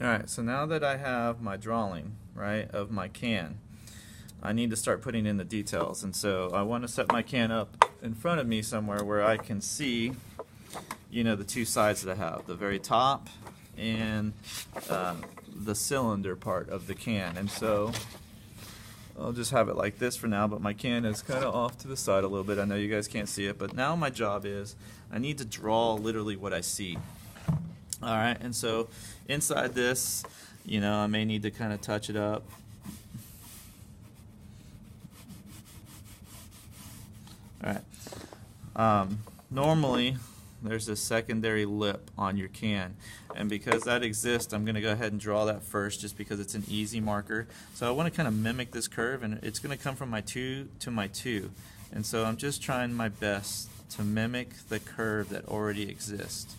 Alright, so now that I have my drawing, right, of my can, I need to start putting in the details. And so I want to set my can up in front of me somewhere where I can see, the two sides that I have, the very top and the cylinder part of the can. And so I'll just have it like this for now, but my can is kind of off to the side a little bit. I know you guys can't see it, but now my job is I need to draw literally what I see. Alright, and so inside this, I may need to kind of touch it up. Alright, normally there's a secondary lip on your can, and because that exists, I'm going to go ahead and draw that first just because it's an easy marker. So I want to kind of mimic this curve, and it's going to come from my 2 to my 2, and so I'm just trying my best to mimic the curve that already exists.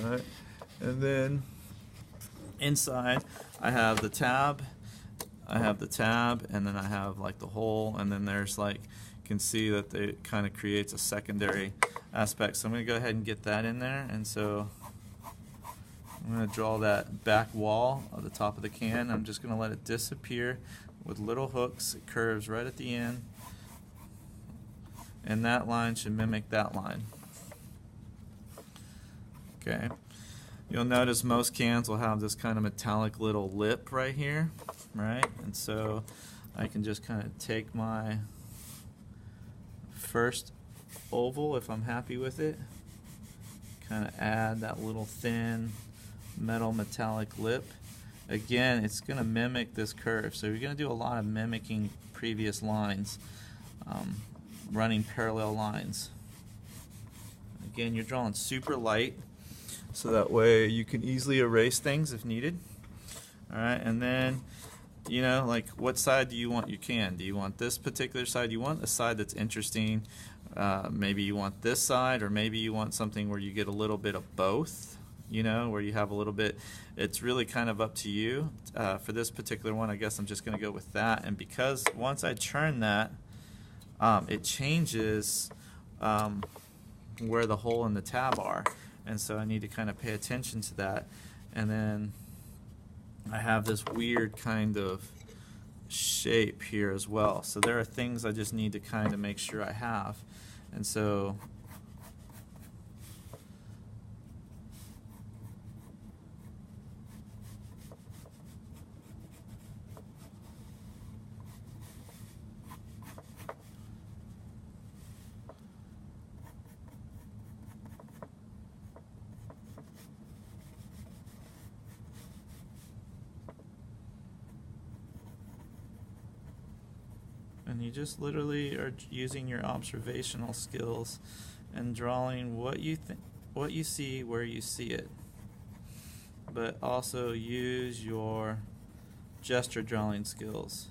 Alright, and then inside I have the tab, and then I have like the hole, and then there's like, you can see that it kind of creates a secondary aspect. So I'm going to go ahead and get that in there, and so I'm going to draw that back wall at the top of the can. I'm just going to let it disappear with little hooks. It curves right at the end, and that line should mimic that line. Okay, you'll notice most cans will have this kind of metallic little lip right here, right? And so I can just kind of take my first oval if I'm happy with it, kind of add that little thin metal metallic lip. Again, it's going to mimic this curve, so you're going to do a lot of mimicking previous lines, running parallel lines. Again, you're drawing super light, so that way you can easily erase things if needed. Alright, and then, like, what side do you want your can? Do you want this particular side? Do you want a side that's interesting? Maybe you want this side, or maybe you want something where you get a little bit of both, where you have a little bit. It's really kind of up to you. For this particular one, I guess I'm just going to go with that. And because once I turn that, it changes where the hole and the tab are. And so I need to kind of pay attention to that. And then I have this weird kind of shape here as well. So there are things I just need to kind of make sure I have. And so and you just literally are using your observational skills and drawing what you see where you see it, but also use your gesture drawing skills.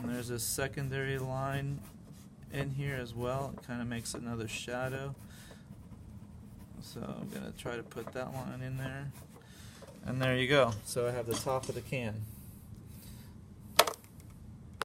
And there's a secondary line in here as well. It kind of makes another shadow, so I'm going to try to put that line in there, and there you go. So I have the top of the can.